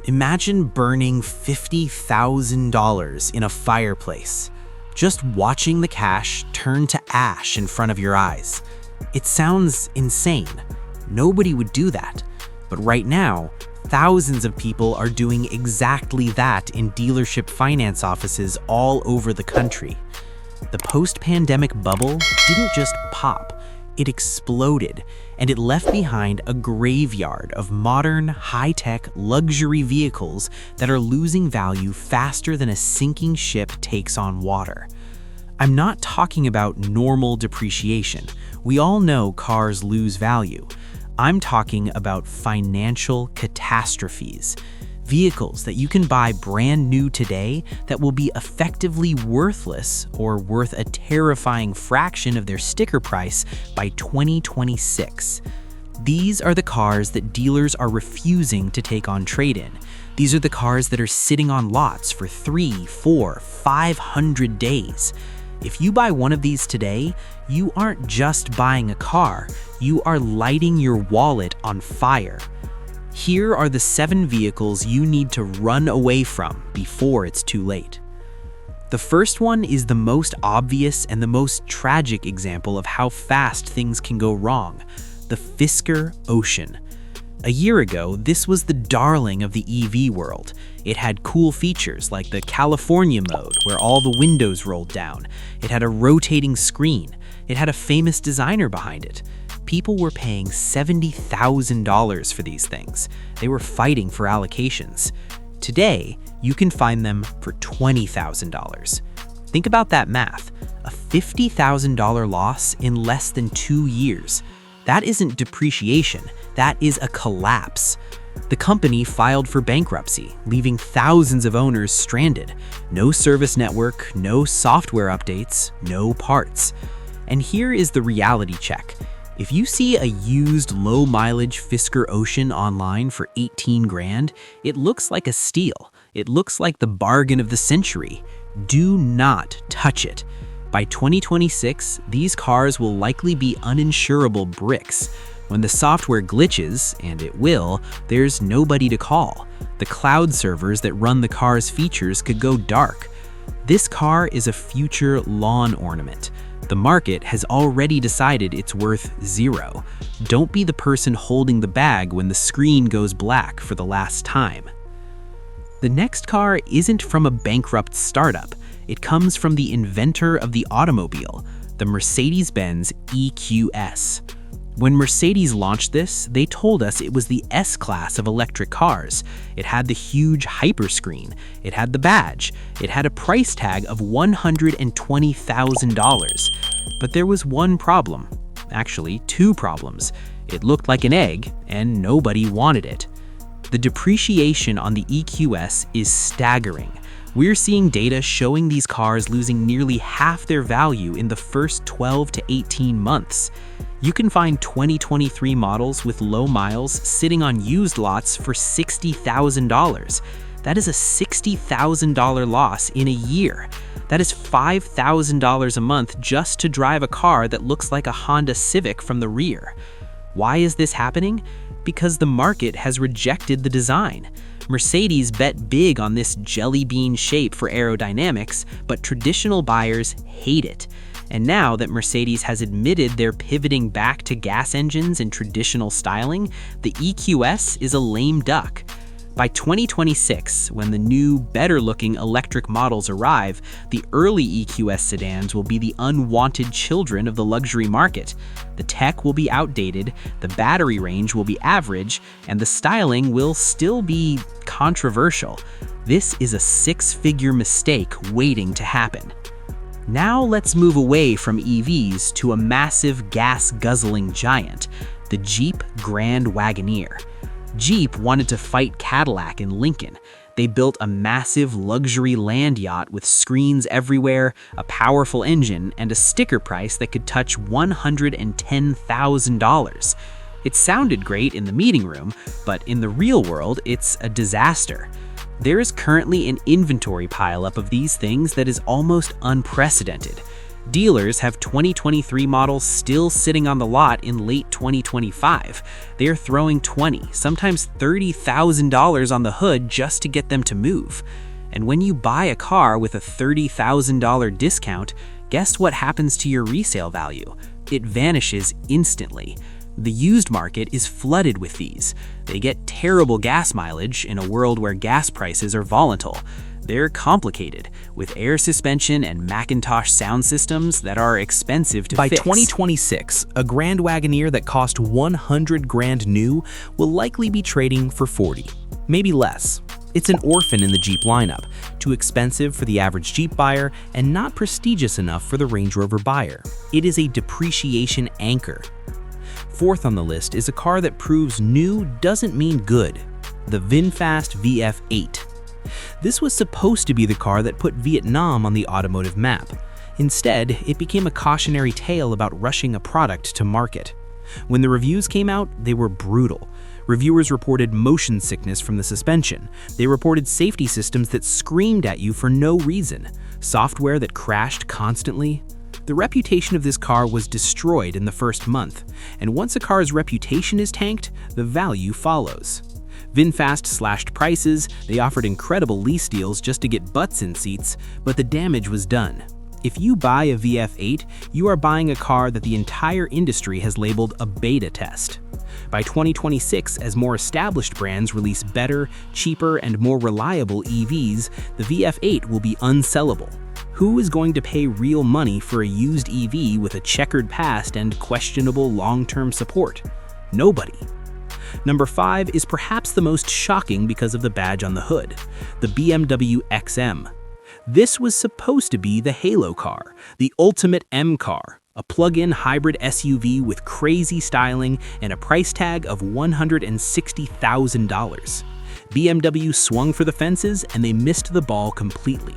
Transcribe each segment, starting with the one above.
Imagine burning $50,000 in a fireplace, just watching the cash turn to ash in front of your eyes. It sounds insane. Nobody would do that. But right now, thousands of people are doing exactly that in dealership finance offices all over the country. The post-pandemic bubble didn't just pop, it exploded, and it left behind a graveyard of modern, high-tech luxury vehicles that are losing value faster than a sinking ship takes on water. I'm not talking about normal depreciation. We all know cars lose value. I'm talking about financial catastrophes. Vehicles that you can buy brand new today that will be effectively worthless or worth a terrifying fraction of their sticker price by 2026. These are the cars that dealers are refusing to take on trade-in. These are the cars that are sitting on lots for 3, 4, 500 days. If you buy one of these today, you aren't just buying a car, you are lighting your wallet on fire. Here are the 7 vehicles you need to run away from before it's too late. The first one is the most obvious and the most tragic example of how fast things can go wrong: the Fisker Ocean. A year ago, this was the darling of the EV world. It had cool features like the California mode, where all the windows rolled down. It had a rotating screen. It had a famous designer behind it. People were paying $70,000 for these things. They were fighting for allocations. Today, you can find them for $20,000. Think about that math: a $50,000 loss in less than 2 years. That isn't depreciation, that is a collapse. The company filed for bankruptcy, leaving thousands of owners stranded. No service network, no software updates, no parts. And here is the reality check. If you see a used low-mileage Fisker Ocean online for 18 grand, it looks like a steal. It looks like the bargain of the century. Do not touch it. By 2026, these cars will likely be uninsurable bricks. When the software glitches, and it will, there's nobody to call. The cloud servers that run the car's features could go dark. This car is a future lawn ornament. The market has already decided it's worth 0. Don't be the person holding the bag when the screen goes black for the last time. The next car isn't from a bankrupt startup. It comes from the inventor of the automobile, the Mercedes-Benz EQS. When Mercedes launched this, they told us it was the S-Class of electric cars. It had the huge hyperscreen, it had the badge, it had a price tag of $120,000. But there was one problem. Actually, 2 problems. It looked like an egg, and nobody wanted it. The depreciation on the EQS is staggering. We're seeing data showing these cars losing nearly half their value in the first 12 to 18 months. You can find 2023 models with low miles sitting on used lots for $60,000. That is a $60,000 loss in a year. That is $5,000 a month just to drive a car that looks like a Honda Civic from the rear. Why is this happening? Because the market has rejected the design. Mercedes bet big on this jelly bean shape for aerodynamics, but traditional buyers hate it. And now that Mercedes has admitted they're pivoting back to gas engines and traditional styling, the EQS is a lame duck. By 2026, when the new, better-looking electric models arrive, the early EQS sedans will be the unwanted children of the luxury market. The tech will be outdated, the battery range will be average, and the styling will still be controversial. This is a 6-figure mistake waiting to happen. Now let's move away from EVs to a massive gas-guzzling giant, the Jeep Grand Wagoneer. Jeep wanted to fight Cadillac and Lincoln. They built a massive luxury land yacht with screens everywhere, a powerful engine, and a sticker price that could touch $110,000. It sounded great in the meeting room, but in the real world, it's a disaster. There is currently an inventory pileup of these things that is almost unprecedented. Dealers have 2023 models still sitting on the lot in late 2025. They are throwing $20,000, sometimes $30,000 on the hood just to get them to move. And when you buy a car with a $30,000 discount, guess what happens to your resale value? It vanishes instantly. The used market is flooded with these. They get terrible gas mileage in a world where gas prices are volatile. They're complicated, with air suspension and Macintosh sound systems that are expensive to fix. By 2026, a Grand Wagoneer that cost 100 grand new will likely be trading for 40, maybe less. It's an orphan in the Jeep lineup, too expensive for the average Jeep buyer and not prestigious enough for the Range Rover buyer. It is a depreciation anchor. Fourth on the list is a car that proves new doesn't mean good, the VinFast VF8. This was supposed to be the car that put Vietnam on the automotive map. Instead, it became a cautionary tale about rushing a product to market. When the reviews came out, they were brutal. Reviewers reported motion sickness from the suspension. They reported safety systems that screamed at you for no reason, software that crashed constantly. The reputation of this car was destroyed in the first month, and once a car's reputation is tanked, the value follows. VinFast slashed prices, they offered incredible lease deals just to get butts in seats, but the damage was done. If you buy a VF8, you are buying a car that the entire industry has labeled a beta test. By 2026, as more established brands release better, cheaper, and more reliable EVs, the VF8 will be unsellable. Who is going to pay real money for a used EV with a checkered past and questionable long-term support? Nobody. Number 5 is perhaps the most shocking because of the badge on the hood, the BMW XM. This was supposed to be the halo car, the ultimate M car, a plug-in hybrid SUV with crazy styling and a price tag of $160,000. BMW swung for the fences and they missed the ball completely.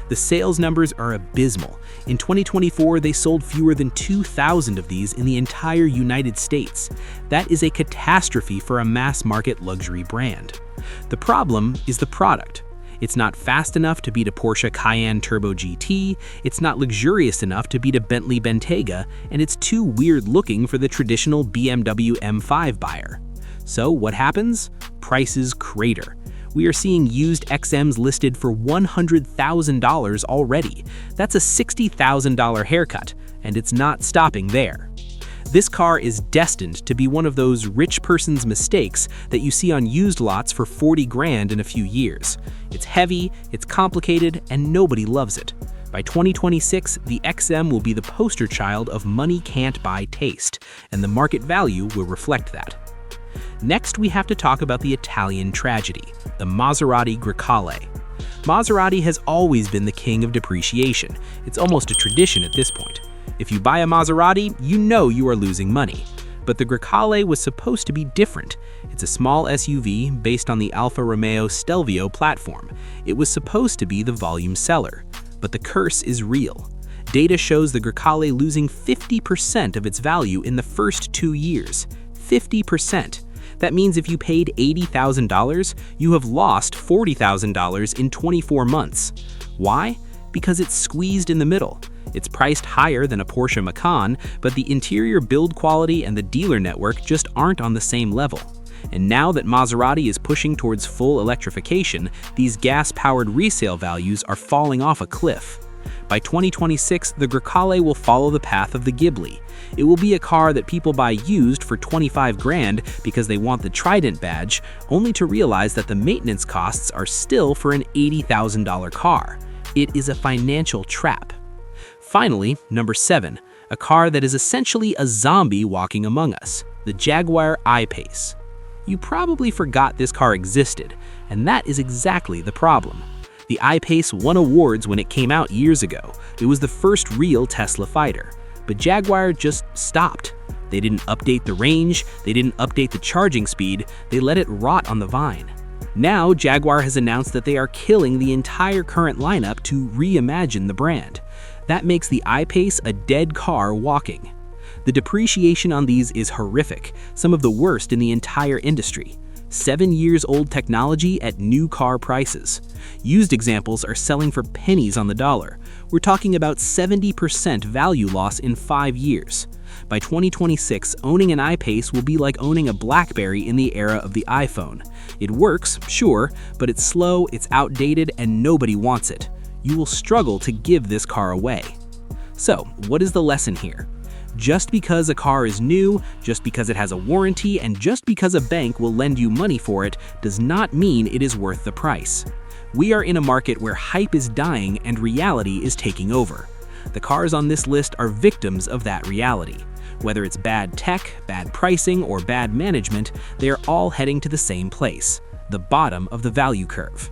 The sales numbers are abysmal. In 2024, they sold fewer than 2,000 of these in the entire United States. That is a catastrophe for a mass-market luxury brand. The problem is the product. It's not fast enough to beat a Porsche Cayenne Turbo GT, it's not luxurious enough to beat a Bentley Bentayga, and it's too weird-looking for the traditional BMW M5 buyer. So what happens? Prices crater. We are seeing used XMs listed for $100,000 already. That's a $60,000 haircut, and it's not stopping there. This car is destined to be one of those rich person's mistakes that you see on used lots for 40 grand in a few years. It's heavy, it's complicated, and nobody loves it. By 2026, the XM will be the poster child of money can't buy taste, and the market value will reflect that. Next, we have to talk about the Italian tragedy, the Maserati Grecale. Maserati has always been the king of depreciation. It's almost a tradition at this point. If you buy a Maserati, you know you are losing money. But the Grecale was supposed to be different. It's a small SUV based on the Alfa Romeo Stelvio platform. It was supposed to be the volume seller. But the curse is real. Data shows the Grecale losing 50% of its value in the first 2 years. 50%. That means if you paid $80,000, you have lost $40,000 in 24 months. Why? Because it's squeezed in the middle. It's priced higher than a Porsche Macan, but the interior build quality and the dealer network just aren't on the same level. And now that Maserati is pushing towards full electrification, these gas-powered resale values are falling off a cliff. By 2026, the Grecale will follow the path of the Ghibli. It will be a car that people buy used for 25 grand because they want the Trident badge, only to realize that the maintenance costs are still for an $80,000 car. It is a financial trap. Finally, number 7, a car that is essentially a zombie walking among us, the Jaguar I-Pace. You probably forgot this car existed, and that is exactly the problem. The I-Pace won awards when it came out years ago. It was the first real Tesla fighter. But Jaguar just stopped. They didn't update the range, they didn't update the charging speed, they let it rot on the vine. Now, Jaguar has announced that they are killing the entire current lineup to reimagine the brand. That makes the I-Pace a dead car walking. The depreciation on these is horrific, some of the worst in the entire industry. 7-year-old technology at new car prices. Used examples are selling for pennies on the dollar. We're talking about 70% value loss in 5 years. By 2026, owning an I-Pace will be like owning a BlackBerry in the era of the iPhone. It works, sure, but it's slow, it's outdated, and nobody wants it. You will struggle to give this car away. So, what is the lesson here? Just because a car is new, just because it has a warranty, and just because a bank will lend you money for it does not mean it is worth the price. We are in a market where hype is dying and reality is taking over. The cars on this list are victims of that reality. Whether it's bad tech, bad pricing, or bad management, they are all heading to the same place, the bottom of the value curve.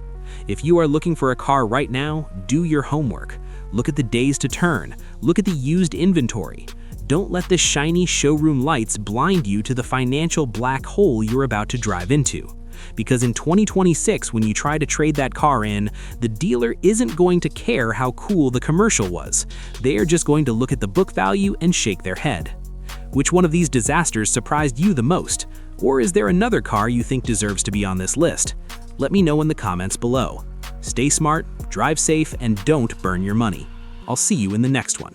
If you are looking for a car right now, do your homework. Look at the days to turn. Look at the used inventory. Don't let the shiny showroom lights blind you to the financial black hole you're about to drive into. Because in 2026, when you try to trade that car in, the dealer isn't going to care how cool the commercial was. They are just going to look at the book value and shake their head. Which one of these disasters surprised you the most? Or is there another car you think deserves to be on this list? Let me know in the comments below. Stay smart, drive safe, and don't burn your money. I'll see you in the next one.